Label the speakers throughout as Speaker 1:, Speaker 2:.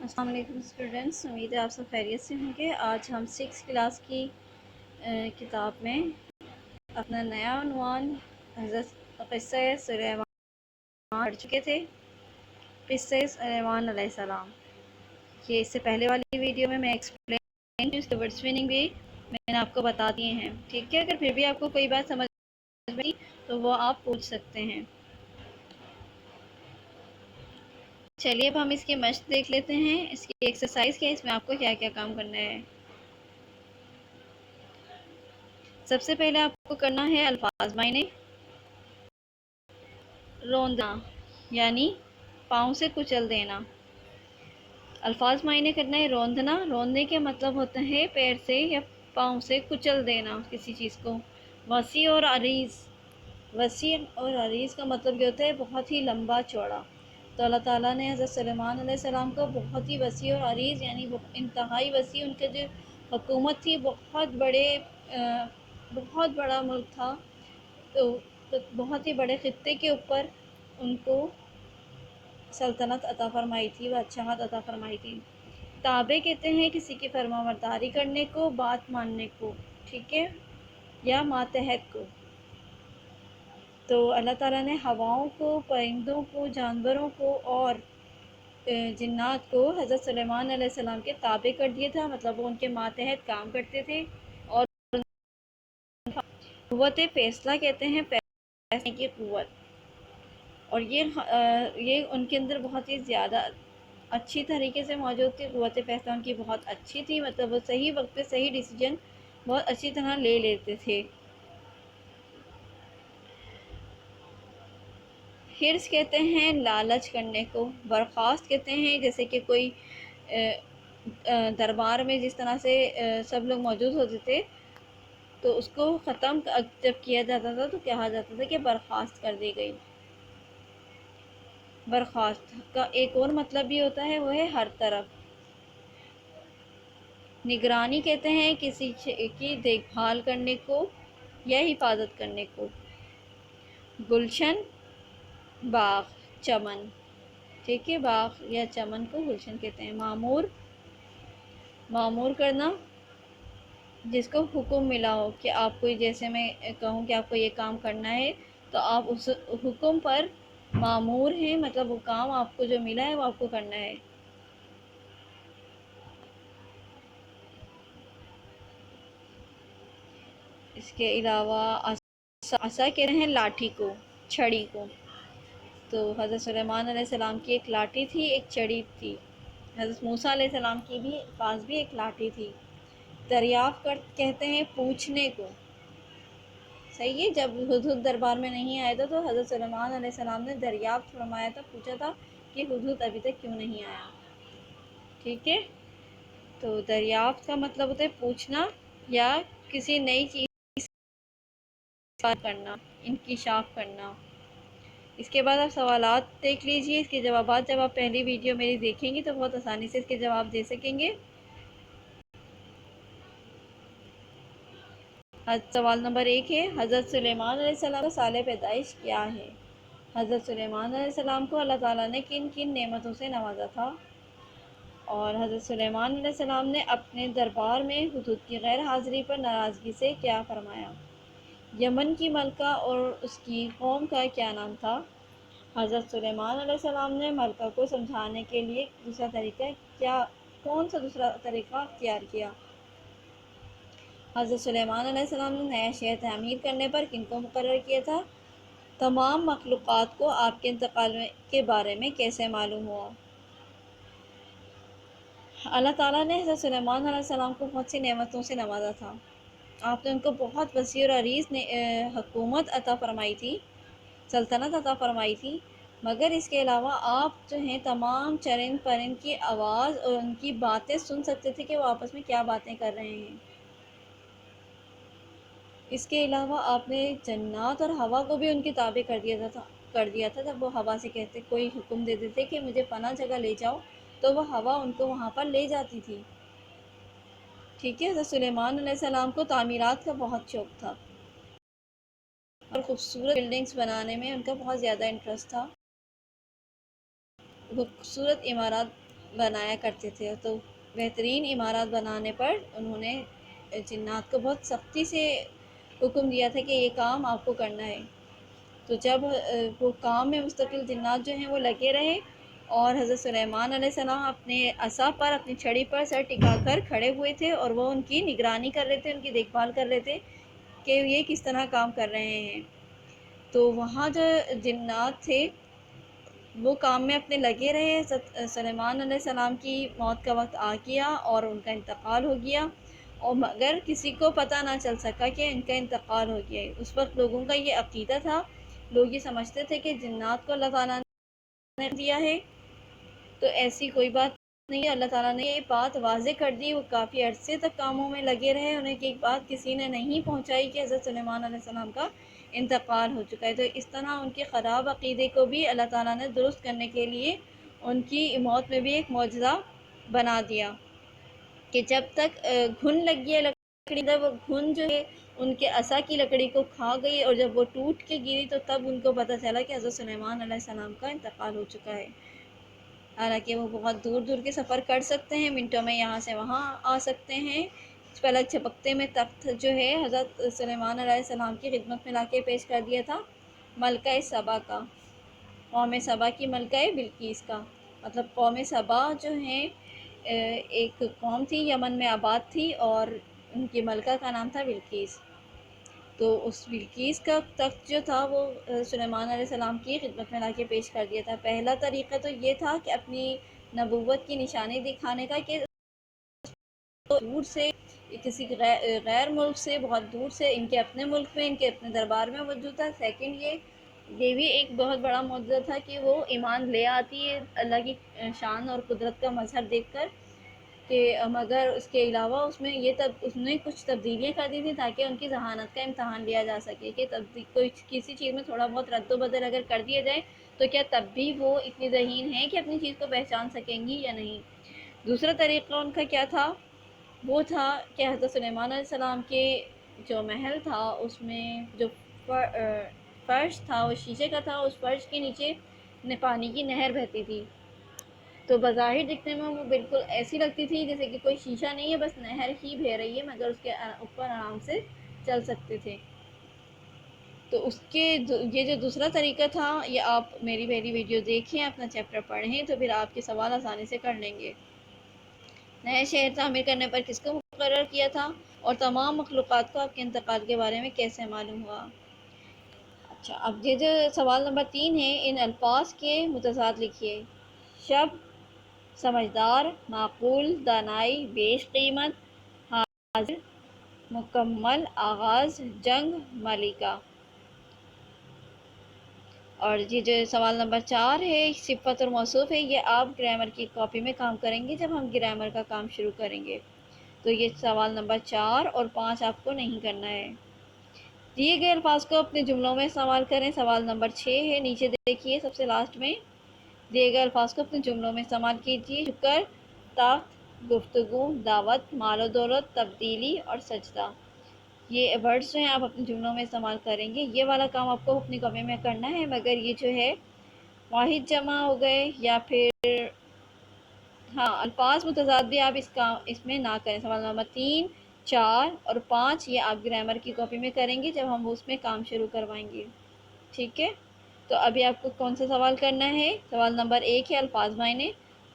Speaker 1: السلام علیکم اسٹوڈنٹس، امید ہے آپ سب خیریت سے ہوں گے۔ آج ہم 6 کلاس کی کتاب میں اپنا نیا عنوان حضرت قصہ سلیمان پڑھ چکے تھے۔ قصہ سلیمان علیہ السلام، یہ اس سے پہلے والی ویڈیو میں ایکسپلین اس کے ورڈز میننگ بھی میں نے آپ کو بتا دیے ہیں، ٹھیک ہے۔ اگر پھر بھی آپ کو کوئی بات سمجھ نہیں تو وہ آپ پوچھ سکتے ہیں۔ چلیے اب ہم اس کی مشق دیکھ لیتے ہیں۔ اس کی ایکسرسائز کیا ہے، اس میں آپ کو کیا کیا کام کرنا ہے۔ سب سے پہلے آپ کو کرنا ہے الفاظ معنی روندنا، یعنی پاؤں سے کچل دینا۔ الفاظ معنی کرنا ہے روندنا، روندنے کے مطلب ہوتا ہے پیر سے یا پاؤں سے کچل دینا کسی چیز کو۔ وسیع اور عریض، وسیع اور عریض کا مطلب یہ ہوتا ہے بہت ہی لمبا چوڑا۔ تو اللہ تعالیٰ نے حضرت سلیمان علیہ السلام کو بہت ہی وسیع اور عریض یعنی انتہائی وسیع، ان کے جو حکومت تھی بہت بڑا ملک تھا، تو بہت ہی بڑے خطے کے اوپر ان کو سلطنت عطا فرمائی تھی، بادشاہت عطا فرمائی تھی۔ تابع کہتے ہیں کسی کی فرما برداری کرنے کو، بات ماننے کو، ٹھیک ہے، یا ماتحت کو۔ تو اللہ تعالیٰ نے ہواؤں کو، پرندوں کو، جانوروں کو اور جنات کو حضرت سلیمان علیہ السلام کے تابع کر دیا تھا، مطلب وہ ان کے ماتحت کام کرتے تھے۔ اور قوت فیصلہ کہتے ہیں فیصلے کی قوت، اور یہ ان کے اندر بہت ہی زیادہ اچھی طریقے سے موجود تھی۔ قوت فیصلہ ان کی بہت اچھی تھی، مطلب وہ صحیح وقت پہ صحیح ڈیسیجن بہت اچھی طرح لے لیتے تھے۔ حرص کہتے ہیں لالچ کرنے کو۔ برخاست کہتے ہیں جیسے کہ کوئی دربار میں جس طرح سے سب لوگ موجود ہوتے تھے، تو اس کو ختم جب کیا جاتا تھا تو کہا جاتا تھا کہ برخاست کر دی گئی۔ برخاست کا ایک اور مطلب بھی ہوتا ہے، وہ ہے ہر طرف۔ نگرانی کہتے ہیں کسی کی دیکھ بھال کرنے کو یا حفاظت کرنے کو۔ گلشن، باغ، چمن، ٹھیک ہے، باغ یا چمن کو گلشن کہتے ہیں۔ مامور، مامور کرنا، جس کو حکم ملا ہو کہ آپ کو، جیسے میں کہوں کہ آپ کو یہ کام کرنا ہے تو آپ اس حکم پر مامور ہیں، مطلب وہ کام آپ کو جو ملا ہے وہ آپ کو کرنا ہے۔ اس کے علاوہ عصا کہتے ہیں لاٹھی کو، چھڑی کو۔ تو حضرت سلیمان علیہ السلام کی ایک لاٹھی تھی، ایک چھڑی تھی۔ حضرت موسیٰ علیہ السلام کی پاس بھی ایک لاٹھی تھی۔ دریافت کہتے ہیں پوچھنے کو، صحیح ہے۔ جب ہدہد دربار میں نہیں آیا تھا تو حضرت سلیمان علیہ السلام نے دریافت فرمایا تھا، پوچھا تھا کہ ہدہد ابھی تک کیوں نہیں آیا، ٹھیک ہے۔ تو دریافت کا مطلب ہوتا ہے پوچھنا یا کسی نئی چیز کرنا، انکشاف کرنا۔ اس کے بعد آپ سوالات دیکھ لیجئے، اس کے جوابات جب آپ پہلی ویڈیو میری دیکھیں گی تو بہت آسانی سے اس کے جواب دے سکیں گے۔ سوال نمبر 1 ہے، حضرت سلیمان علیہ السلام کا سال پیدائش کیا ہے؟ حضرت سلیمان علیہ السلام کو اللہ تعالیٰ نے کن کن نعمتوں سے نوازا تھا؟ اور حضرت سلیمان علیہ السلام نے اپنے دربار میں ہدہد کی غیر حاضری پر ناراضگی سے کیا فرمایا؟ یمن کی ملکہ اور اس کی قوم کا کیا نام تھا؟ حضرت سلیمان علیہ السلام نے ملکہ کو سمجھانے کے لیے کون سا دوسرا طریقہ اختیار کیا؟ حضرت سلیمان علیہ السلام نے نیا شہر تعمیر کرنے پر کن کو مقرر کیا تھا؟ تمام مخلوقات کو آپ کے انتقال کے بارے میں کیسے معلوم ہوا؟ اللہ تعالیٰ نے حضرت سلیمان علیہ السلام کو بہت سی نعمتوں سے نوازا تھا۔ آپ نے ان کو بہت وسیع اور عریض حکومت عطا فرمائی تھی، سلطنت عطا فرمائی تھی، مگر اس کے علاوہ آپ جو ہیں تمام چرند پرند کی آواز اور ان کی باتیں سن سکتے تھے کہ وہ آپس میں کیا باتیں کر رہے ہیں۔ اس کے علاوہ آپ نے جنات اور ہوا کو بھی ان کے تابع کر دیا تھا۔ جب وہ ہوا سے کہتے، کوئی حکم دیتے تھے کہ مجھے فلاں جگہ لے جاؤ، تو وہ ہوا ان کو وہاں پر لے جاتی تھی، ٹھیک ہے۔ حضرت سلیمان علیہ السلام کو تعمیرات کا بہت شوق تھا اور خوبصورت بلڈنگز بنانے میں ان کا بہت زیادہ انٹرسٹ تھا۔ خوبصورت عمارات بنایا کرتے تھے، تو بہترین عمارات بنانے پر انہوں نے جنات کو بہت سختی سے حکم دیا تھا کہ یہ کام آپ کو کرنا ہے۔ تو جب وہ کام میں مستقل جنات جو ہیں وہ لگے رہے، اور حضرت سلیمان علیہ السلام اپنے عصا پر، اپنی چھڑی پر سر ٹکا کر کھڑے ہوئے تھے، اور وہ ان کی نگرانی کر رہے تھے، ان کی دیکھ بھال کر رہے تھے کہ یہ کس طرح کام کر رہے ہیں۔ تو وہاں جو جنات تھے وہ کام میں اپنے لگے رہے۔ حضرت سلیمان علیہ السلام کی موت کا وقت آ گیا اور ان کا انتقال ہو گیا، اور مگر کسی کو پتہ نہ چل سکا کہ ان کا انتقال ہو گیا ہے۔ اس وقت لوگوں کا یہ عقیدہ تھا، لوگ یہ سمجھتے تھے کہ جنات کو اللہ تعالیٰ نے دیا ہے، تو ایسی کوئی بات نہیں ہے۔ اللہ تعالیٰ نے یہ بات واضح کر دی، وہ کافی عرصے تک کاموں میں لگے رہے، انہیں ایک بات کسی نے نہیں پہنچائی کہ حضرت سلیمان علیہ السلام کا انتقال ہو چکا ہے۔ تو اس طرح ان کے خراب عقیدے کو بھی اللہ تعالیٰ نے درست کرنے کے لیے ان کی موت میں بھی ایک معجزہ بنا دیا، کہ جب تک گھن لگی ہے لکڑی، جب وہ گھن جو ہے ان کے عصا کی لکڑی کو کھا گئی، اور جب وہ ٹوٹ کے گری تو تب ان کو پتہ چلا کہ حضرت سلیمان علیہ السلام کا انتقال ہو چکا ہے۔ حالانکہ وہ بہت دور دور کے سفر کر سکتے ہیں، منٹوں میں یہاں سے وہاں آ سکتے ہیں۔ پلک جھپکتے میں تخت جو ہے حضرت سلیمان علیہ السلام کی خدمت میں لا کے پیش کر دیا تھا، ملکہ سبا کا، قوم سبا کی ملکہ بلقیس کا۔ مطلب قوم سبا جو ہیں ایک قوم تھی، یمن میں آباد تھی، اور ان کی ملکہ کا نام تھا بلقیس۔ تو اس بلقیس کا تخت جو تھا وہ سلیمان علیہ السلام کی خدمت میں لا کے پیش کر دیا تھا۔ پہلا طریقہ تو یہ تھا کہ اپنی نبوت کی نشانی دکھانے کا، کہ دور سے کسی غیر ملک سے، بہت دور سے، ان کے اپنے ملک میں، ان کے اپنے دربار میں موجود تھا۔ سیکنڈ، یہ بھی ایک بہت بڑا معجزہ تھا کہ وہ ایمان لے آتی ہے اللہ کی شان اور قدرت کا مظہر دیکھ کر، کہ مگر اس کے علاوہ اس میں اس نے کچھ تبدیلیاں کر دی تھیں تاکہ ان کی ذہانت کا امتحان لیا جا سکے، کہ کوئی کسی چیز میں تھوڑا بہت رد و بدل اگر کر دیا جائے تو کیا تب بھی وہ اتنی ذہین ہیں کہ اپنی چیز کو پہچان سکیں گی یا نہیں۔ دوسرا طریقہ ان کا کیا تھا؟ وہ تھا کہ حضرت سلیمان علیہ السلام کے جو محل تھا اس میں جو فرش تھا وہ شیشے کا تھا، اس فرش کے نیچے پانی کی نہر بہتی تھی، تو بظاہر دکھنے میں وہ بالکل ایسی لگتی تھی جیسے کہ کوئی شیشہ نہیں ہے، بس نہر ہی بہہ رہی ہے، مگر اس کے اوپر آرام سے چل سکتے تھے۔ تو اس کے یہ جو دوسرا طریقہ تھا، یہ آپ میری پہلی ویڈیو دیکھیں، اپنا چیپٹر پڑھیں، تو پھر آپ کے سوال آسانی سے کر لیں گے۔ نئے شہر تعمیر کرنے پر کس کو مقرر کیا تھا، اور تمام مخلوقات کو آپ کے انتقال کے بارے میں کیسے معلوم ہوا؟ اچھا، اب یہ جو سوال نمبر 3 ہے، ان الفاظ کے متضاد لکھیے۔ شب، سمجھدار، معقول، دانائی، بیش قیمت، حاضر، مکمل، آغاز، جنگ، ملکہ۔ اور یہ جو سوال نمبر 4 ہے، صفت اور موصوف ہے، یہ آپ گرامر کی کاپی میں کام کریں گے جب ہم گرامر کا کام شروع کریں گے، تو یہ سوال نمبر 4 اور 5 آپ کو نہیں کرنا ہے۔ دیے گئے الفاظ کو اپنے جملوں میں استعمال کریں۔ سوال نمبر 6 ہے، نیچے دیکھیے سب سے لاسٹ میں، دیے گئے الفاظ کو اپنے جملوں میں استعمال کیجیے۔ شکر، تخت، گفتگو، دعوت، مال و دولت، تبدیلی اور سجدہ۔ یہ ورڈز جو ہیں آپ اپنے جملوں میں استعمال کریں گے۔ یہ والا کام آپ کو اپنی کاپی میں کرنا ہے، مگر یہ جو ہے واحد جمع ہو گئے یا پھر الفاظ متضاد بھی آپ اس میں نہ کریں۔ سوال نمبر 3، 4 اور 5 یہ آپ گرامر کی کاپی میں کریں گے جب ہم اس میں کام شروع کروائیں گے، ٹھیک ہے؟ تو ابھی آپ کو کون سا سوال کرنا ہے؟ سوال نمبر 1 ہے الفاظ معنی،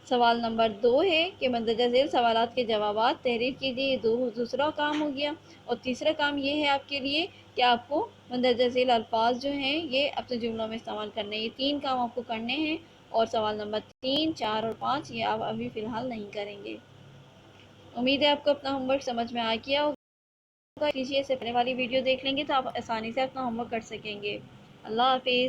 Speaker 1: سوال نمبر 2 ہے کہ مندرجہ ذیل سوالات کے جوابات تحریر کیجیے، یہ دوسرا کام ہو گیا، اور تیسرا کام یہ ہے آپ کے لیے کہ آپ کو مندرجہ ذیل الفاظ جو ہیں یہ اپنے جملوں میں استعمال کرنے ہیں۔ یہ 3 کام آپ کو کرنے ہیں، اور سوال نمبر 3، 4 اور 5 یہ آپ ابھی فی الحال نہیں کریں گے۔ امید ہے آپ کو اپنا ہوم ورک سمجھ میں آ گیا ہوگا۔ کیجیے، اس سے پہلے والی ویڈیو دیکھ لیں گے تو آپ آسانی سے اپنا ہوم ورک کر سکیں گے۔ اللہ حافظ۔